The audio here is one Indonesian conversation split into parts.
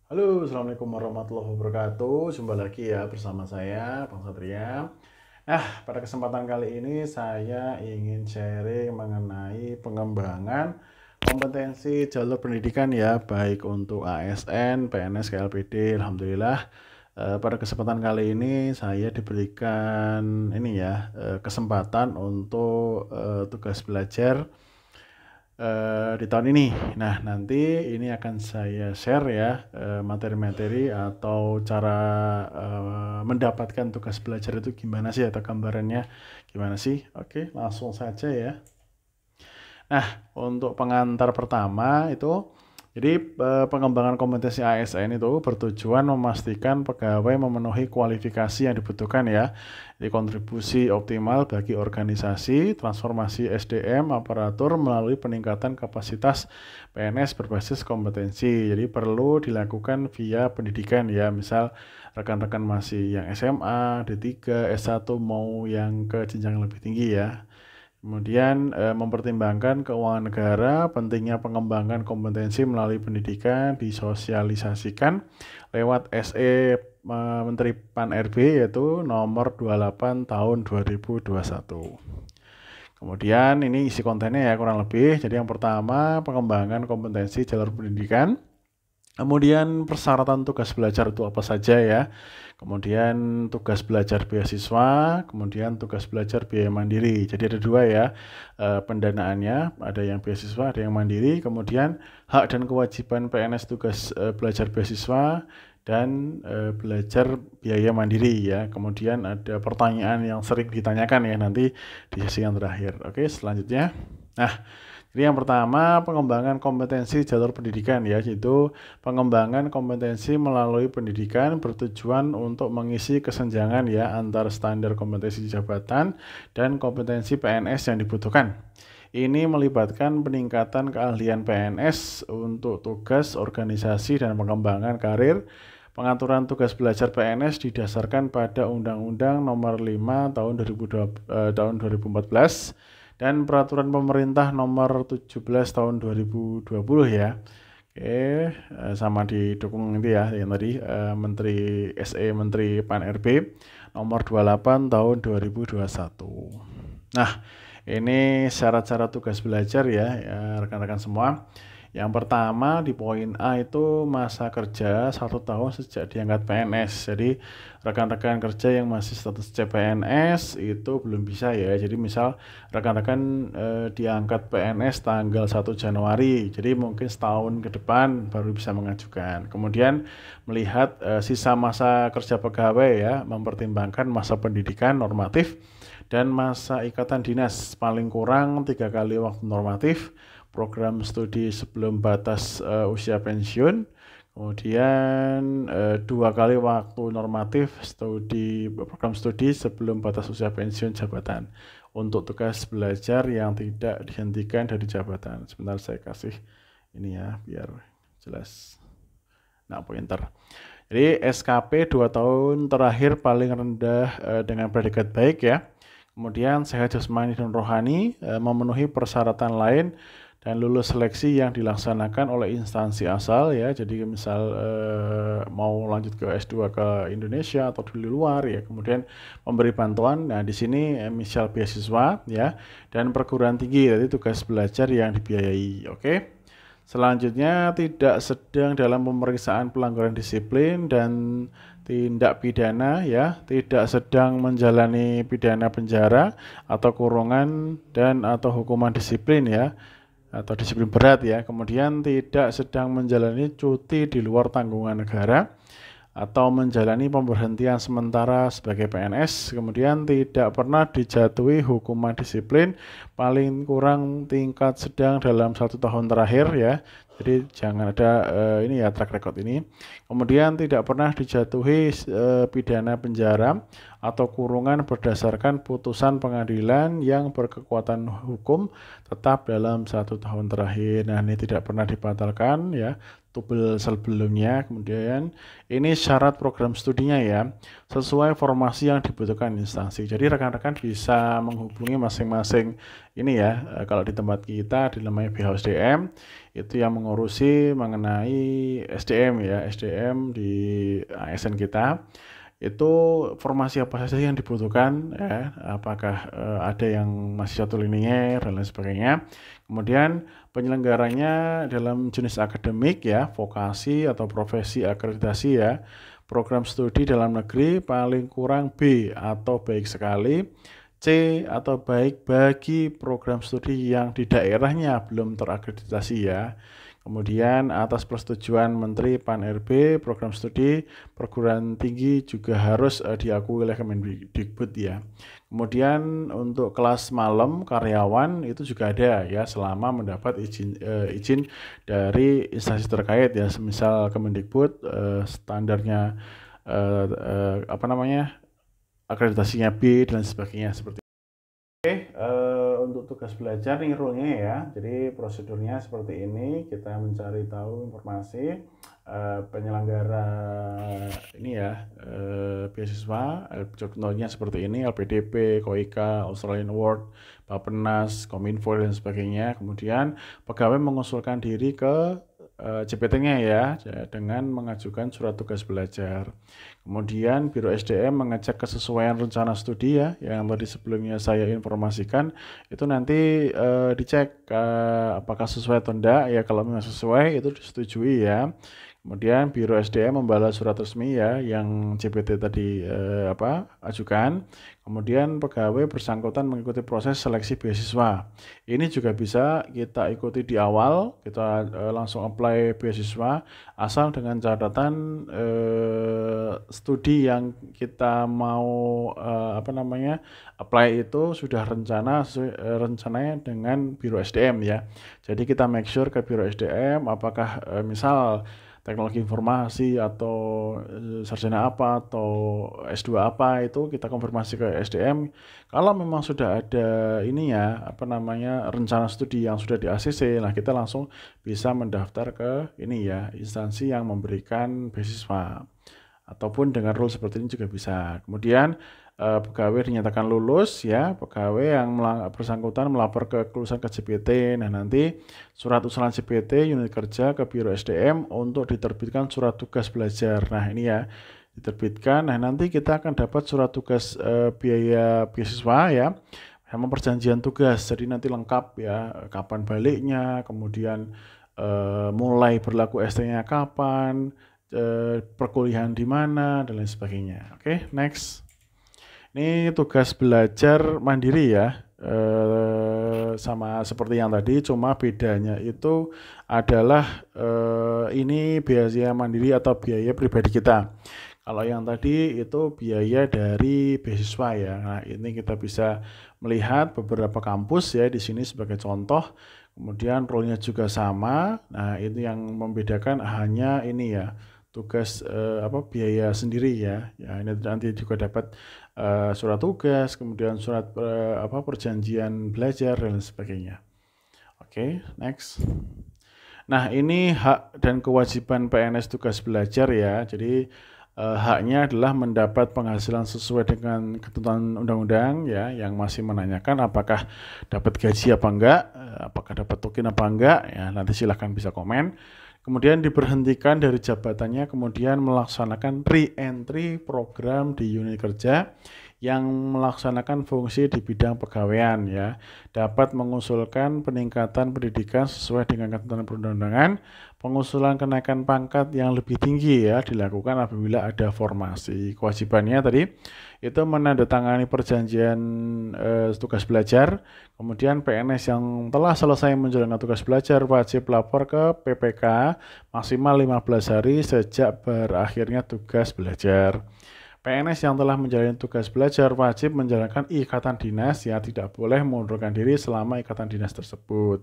Halo, Assalamualaikum warahmatullahi wabarakatuh. Jumpa lagi ya bersama saya, Bang Satria. Nah, pada kesempatan kali ini saya ingin sharing mengenai pengembangan kompetensi jalur pendidikan ya, baik untuk ASN, PNS, KLPD. Alhamdulillah, pada kesempatan kali ini saya diberikan kesempatan untuk tugas belajar di tahun ini. Nah, nanti ini akan saya share ya materi-materi atau cara mendapatkan tugas belajar itu gimana sih atau gambarannya gimana sih. Oke, langsung saja ya. Nah, untuk pengantar pertama itu, jadi pengembangan kompetensi ASN itu bertujuan memastikan pegawai memenuhi kualifikasi yang dibutuhkan ya. Jadi kontribusi optimal bagi organisasi, transformasi SDM, aparatur melalui peningkatan kapasitas PNS berbasis kompetensi. Jadi perlu dilakukan via pendidikan ya, misal rekan-rekan masih yang SMA, D3, S1 mau yang ke jenjang lebih tinggi ya. Kemudian mempertimbangkan keuangan negara, pentingnya pengembangan kompetensi melalui pendidikan disosialisasikan lewat SE Menteri Pan-RB yaitu nomor 28 tahun 2021. Kemudian ini isi kontennya ya kurang lebih. Jadi yang pertama pengembangan kompetensi jalur pendidikan. Kemudian persyaratan tugas belajar itu apa saja ya. Kemudian tugas belajar beasiswa, kemudian tugas belajar biaya mandiri. Jadi ada dua ya pendanaannya, ada yang beasiswa, ada yang mandiri. Kemudian hak dan kewajiban PNS tugas belajar beasiswa dan belajar biaya mandiri ya. Kemudian ada pertanyaan yang sering ditanyakan ya nanti di sesi yang terakhir. Oke, selanjutnya. Nah, jadi yang pertama pengembangan kompetensi jalur pendidikan ya, yaitu pengembangan kompetensi melalui pendidikan bertujuan untuk mengisi kesenjangan ya antar standar kompetensi jabatan dan kompetensi PNS yang dibutuhkan. Ini melibatkan peningkatan keahlian PNS untuk tugas, organisasi, dan pengembangan karir. Pengaturan tugas belajar PNS didasarkan pada Undang-Undang Nomor 5 tahun 2014 dan Peraturan Pemerintah Nomor 17 tahun 2020 ya. Oke, sama didukung itu ya yang tadi Menteri Pan-RB Nomor 28 tahun 2021. Nah, ini syarat-syarat tugas belajar ya rekan-rekan semua. Yang pertama di poin A itu masa kerja 1 tahun sejak diangkat PNS. Jadi rekan-rekan kerja yang masih status CPNS itu belum bisa ya. Jadi misal rekan-rekan diangkat PNS tanggal 1 Januari. Jadi mungkin setahun ke depan baru bisa mengajukan. Kemudian melihat sisa masa kerja pegawai ya, mempertimbangkan masa pendidikan normatif dan masa ikatan dinas paling kurang 3 kali waktu normatif, program studi sebelum batas usia pensiun, kemudian 2 kali waktu normatif program studi sebelum batas usia pensiun jabatan untuk tugas belajar yang tidak dihentikan dari jabatan. Sebentar saya kasih ini ya biar jelas. Nah, pointer. Jadi SKP 2 tahun terakhir paling rendah dengan predikat baik ya. Kemudian sehat jasmani dan rohani memenuhi persyaratan lain dan lulus seleksi yang dilaksanakan oleh instansi asal ya. Jadi misal mau lanjut ke S2 ke Indonesia atau di luar ya, kemudian memberi bantuan. Nah, di sini misal beasiswa ya dan perguruan tinggi, jadi tugas belajar yang dibiayai. Oke. Selanjutnya tidak sedang dalam pemeriksaan pelanggaran disiplin dan tindak pidana ya, tidak sedang menjalani pidana penjara atau kurungan dan atau hukuman disiplin ya atau disiplin berat ya. Kemudian tidak sedang menjalani cuti di luar tanggungan negara atau menjalani pemberhentian sementara sebagai PNS, kemudian tidak pernah dijatuhi hukuman disiplin paling kurang tingkat sedang dalam 1 tahun terakhir ya. Jadi jangan ada ini ya track record ini. Kemudian tidak pernah dijatuhi pidana penjara atau kurungan berdasarkan putusan pengadilan yang berkekuatan hukum tetap dalam 1 tahun terakhir. Nah, ini tidak pernah dibatalkan ya tubel sebelumnya. Kemudian ini syarat program studinya ya, sesuai formasi yang dibutuhkan instansi. Jadi rekan-rekan bisa menghubungi masing-masing ini ya, kalau di tempat kita namanya BHSDM, itu yang mengurusi mengenai SDM ya, SDM di ASN kita. Itu formasi apa saja yang dibutuhkan ya, apakah ada yang masih satu linier dan lain sebagainya. Kemudian penyelenggaranya dalam jenis akademik ya, vokasi atau profesi akreditasi ya, program studi dalam negeri paling kurang B atau baik sekali, C atau baik bagi program studi yang di daerahnya belum terakreditasi ya. Kemudian atas persetujuan Menteri Pan-RB, program studi perguruan tinggi juga harus diakui oleh Kemendikbud ya. Kemudian untuk kelas malam karyawan itu juga ada ya, selama mendapat izin dari instansi terkait ya, semisal Kemendikbud standarnya akreditasinya B dan sebagainya seperti. Oke, untuk tugas belajar nih rule-nya ya. Jadi prosedurnya seperti ini, kita mencari tahu informasi penyelenggara ini ya, beasiswa, contohnya seperti ini, LPDP, KOIKA, Australian Award, Bappenas, Kominfo dan sebagainya. Kemudian pegawai mengusulkan diri ke CPT-nya ya, dengan mengajukan surat tugas belajar. Kemudian Biro SDM mengecek kesesuaian rencana studi ya, yang tadi sebelumnya saya informasikan, itu nanti dicek apakah sesuai atau enggak ya. Kalau memang sesuai itu disetujui ya. Kemudian Biro SDM membalas surat resmi ya yang CPT tadi ajukan. Kemudian pegawai bersangkutan mengikuti proses seleksi beasiswa. Ini juga bisa kita ikuti di awal, kita langsung apply beasiswa asal dengan catatan studi yang kita mau apply itu sudah rencananya dengan Biro SDM ya. Jadi kita make sure ke Biro SDM apakah misal teknologi informasi atau sarjana apa atau S2 apa, itu kita konfirmasi ke SDM. Kalau memang sudah ada ini ya, rencana studi yang sudah di ACC, nah kita langsung bisa mendaftar ke ini ya, instansi yang memberikan beasiswa. Ataupun dengan rule seperti ini juga bisa. Kemudian pegawai dinyatakan lulus ya, pegawai yang bersangkutan melapor ke kelulusan ke CPT. Nah, nanti surat usulan CPT unit kerja ke Biro SDM untuk diterbitkan surat tugas belajar. Nah, ini ya diterbitkan. Nah, nanti kita akan dapat surat tugas biaya beasiswa ya, sama perjanjian tugas. Jadi nanti lengkap ya, kapan baliknya, kemudian mulai berlaku ST-nya kapan, perkuliahan di mana dan lain sebagainya. Oke, next. Ini tugas belajar mandiri ya, sama seperti yang tadi, cuma bedanya itu adalah ini biaya mandiri atau biaya pribadi kita. Kalau yang tadi itu biaya dari beasiswa ya. Nah, ini kita bisa melihat beberapa kampus ya di sini sebagai contoh. Kemudian role-nya juga sama. Nah, itu yang membedakan hanya ini ya, tugas biaya sendiri ya. Ya, ini nanti juga dapat surat tugas, kemudian surat perjanjian belajar dan sebagainya. Oke, next. Nah, ini hak dan kewajiban PNS tugas belajar ya. Jadi haknya adalah mendapat penghasilan sesuai dengan ketentuan undang-undang ya, yang masih menanyakan apakah dapat gaji apa enggak, apakah dapat token apa enggak ya, nanti silahkan bisa komen. Kemudian diberhentikan dari jabatannya, kemudian melaksanakan re-entry program di unit kerja yang melaksanakan fungsi di bidang pegawaian ya, dapat mengusulkan peningkatan pendidikan sesuai dengan ketentuan perundang-undangan. Pengusulan kenaikan pangkat yang lebih tinggi ya dilakukan apabila ada formasi. Kewajibannya tadi itu menandatangani perjanjian tugas belajar. Kemudian PNS yang telah selesai menjalankan tugas belajar wajib lapor ke PPK maksimal 15 hari sejak berakhirnya tugas belajar. PNS yang telah menjalani tugas belajar wajib menjalankan ikatan dinas yang tidak boleh mengundurkan diri selama ikatan dinas tersebut.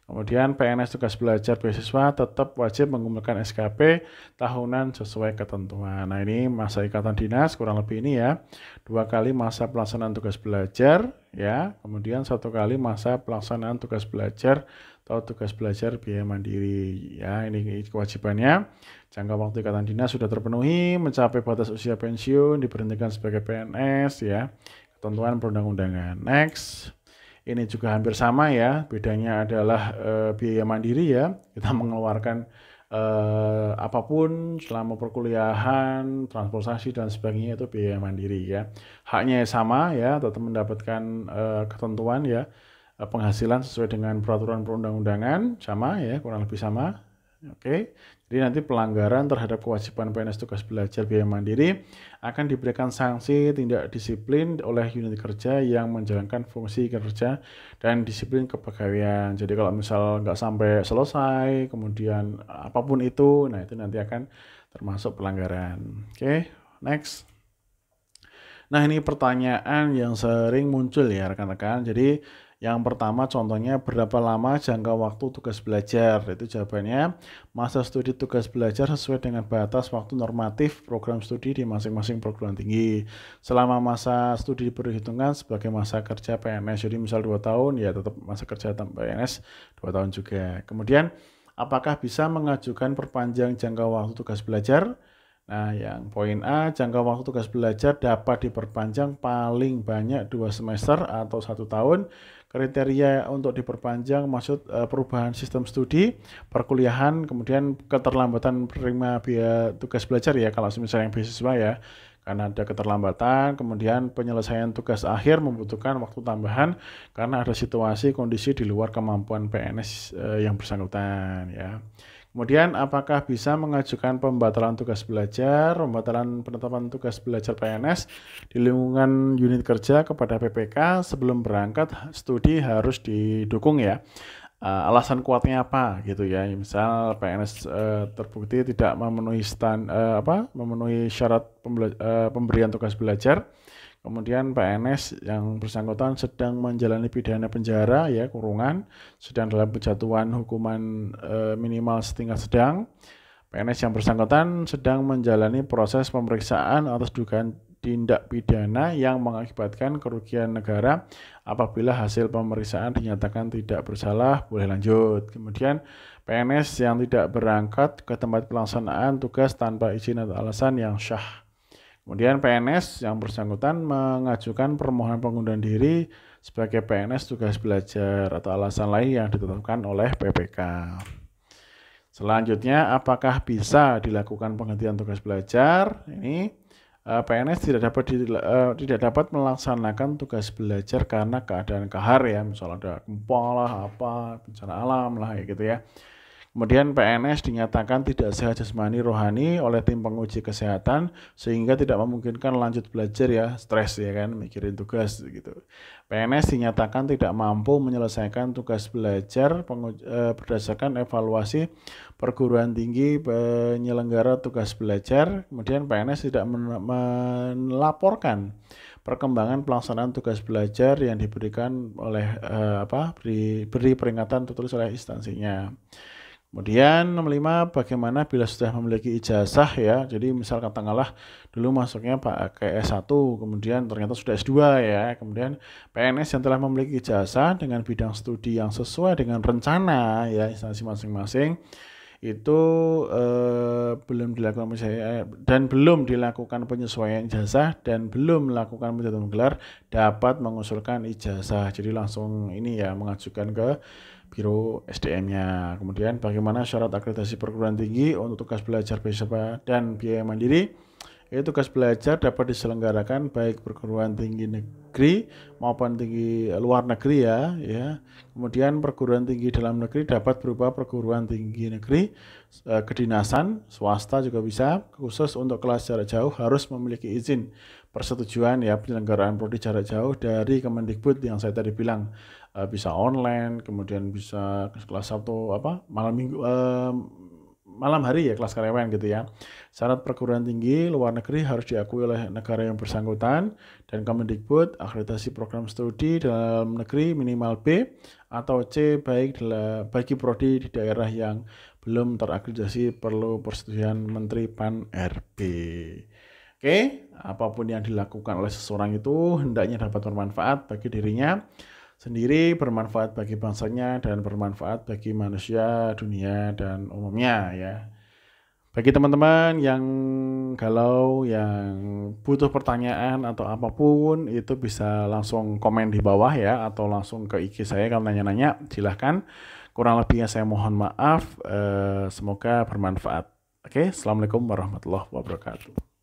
Kemudian PNS tugas belajar beasiswa tetap wajib mengumpulkan SKP tahunan sesuai ketentuan. Nah, ini masa ikatan dinas kurang lebih ini ya, 2 kali masa pelaksanaan tugas belajar ya, kemudian 1 kali masa pelaksanaan tugas belajar atau tugas belajar biaya mandiri ya. Ini kewajibannya. Jangka waktu ikatan dinas sudah terpenuhi, mencapai batas usia pensiun, diberhentikan sebagai PNS ya, ketentuan perundang-undangan. Next. ini juga hampir sama ya, bedanya adalah biaya mandiri ya, kita mengeluarkan apapun selama perkuliahan, transportasi dan sebagainya itu biaya mandiri ya. Haknya sama ya, tetap mendapatkan ketentuan ya, penghasilan sesuai dengan peraturan perundang-undangan sama ya, kurang lebih sama. Oke, jadi nanti pelanggaran terhadap kewajiban PNS tugas belajar biaya mandiri akan diberikan sanksi tindak disiplin oleh unit kerja yang menjalankan fungsi kerja dan disiplin kepegawaian. Jadi kalau misal nggak sampai selesai, kemudian apapun itu, nah itu nanti akan termasuk pelanggaran. Oke, next. Nah ini pertanyaan yang sering muncul ya rekan-rekan. Jadi yang pertama contohnya berapa lama jangka waktu tugas belajar? Itu jawabannya masa studi tugas belajar sesuai dengan batas waktu normatif program studi di masing-masing perguruan tinggi. Selama masa studi diperhitungkan sebagai masa kerja PNS. Jadi misal 2 tahun ya tetap masa kerja PNS 2 tahun juga. Kemudian apakah bisa mengajukan perpanjang jangka waktu tugas belajar? Nah, yang poin A, jangka waktu tugas belajar dapat diperpanjang paling banyak 2 semester atau 1 tahun. Kriteria untuk diperpanjang maksud perubahan sistem studi, perkuliahan, kemudian keterlambatan penerima biaya tugas belajar ya, kalau misalnya yang beasiswa ya, karena ada keterlambatan, kemudian penyelesaian tugas akhir membutuhkan waktu tambahan karena ada situasi kondisi di luar kemampuan PNS yang bersangkutan ya. Kemudian apakah bisa mengajukan pembatalan tugas belajar, pembatalan penetapan tugas belajar PNS di lingkungan unit kerja kepada PPK sebelum berangkat studi harus didukung ya. Alasan kuatnya apa gitu ya. Misal PNS terbukti tidak memenuhi memenuhi syarat pemberian tugas belajar. Kemudian PNS yang bersangkutan sedang menjalani pidana penjara ya, kurungan, sedang dalam penjatuhan hukuman minimal setingkat sedang. PNS yang bersangkutan sedang menjalani proses pemeriksaan atas dugaan tindak pidana yang mengakibatkan kerugian negara. Apabila hasil pemeriksaan dinyatakan tidak bersalah, boleh lanjut. Kemudian PNS yang tidak berangkat ke tempat pelaksanaan tugas tanpa izin atau alasan yang syah. Kemudian PNS yang bersangkutan mengajukan permohonan pengunduran diri sebagai PNS tugas belajar atau alasan lain yang ditetapkan oleh PPK. Selanjutnya, apakah bisa dilakukan penghentian tugas belajar? Ini PNS tidak dapat melaksanakan tugas belajar karena keadaan kahar ya, misalnya ada gempa lah, bencana alam lah gitu ya. Kemudian PNS dinyatakan tidak sehat jasmani rohani oleh tim penguji kesehatan sehingga tidak memungkinkan lanjut belajar ya, stres ya kan, mikirin tugas gitu. PNS dinyatakan tidak mampu menyelesaikan tugas belajar berdasarkan evaluasi perguruan tinggi penyelenggara tugas belajar. Kemudian PNS tidak melaporkan perkembangan pelaksanaan tugas belajar yang diberikan oleh beri peringatan tertulis oleh instansinya. Kemudian 65, bagaimana bila sudah memiliki ijazah ya. Jadi misal katakanlah dulu masuknya pakai S1, kemudian ternyata sudah S2 ya. Kemudian PNS yang telah memiliki ijazah dengan bidang studi yang sesuai dengan rencana ya instansi masing-masing itu belum dilakukan penyesuaian ijazah dan belum melakukan penjatuhan gelar dapat mengusulkan ijazah. Jadi langsung ini ya mengajukan ke Biro SDM-nya. Kemudian bagaimana syarat akreditasi perguruan tinggi untuk tugas belajar beasiswa dan biaya mandiri? Tugas belajar dapat diselenggarakan baik perguruan tinggi negeri maupun tinggi luar negeri ya. Kemudian perguruan tinggi dalam negeri dapat berupa perguruan tinggi negeri, kedinasan, swasta juga bisa. Khusus untuk kelas jarak jauh harus memiliki izin persetujuan ya penyelenggaraan prodi jarak jauh dari Kemendikbud yang saya tadi bilang. Bisa online, kemudian bisa kelas Sabtu malam hari ya kelas karyawan gitu ya. Syarat perguruan tinggi luar negeri harus diakui oleh negara yang bersangkutan dan Kemendikbud akreditasi program studi dalam negeri minimal B atau C bagi prodi di daerah yang belum terakreditasi perlu persetujuan Menteri Pan-RB. Oke, apapun yang dilakukan oleh seseorang itu hendaknya dapat bermanfaat bagi dirinya sendiri, bermanfaat bagi bangsanya, dan bermanfaat bagi manusia, dunia, dan umumnya ya. Bagi teman-teman yang galau, yang butuh pertanyaan atau apapun, itu bisa langsung komen di bawah ya, atau langsung ke IG saya kalau nanya-nanya, silahkan. Kurang lebihnya saya mohon maaf, semoga bermanfaat. Oke, Assalamualaikum warahmatullahi wabarakatuh.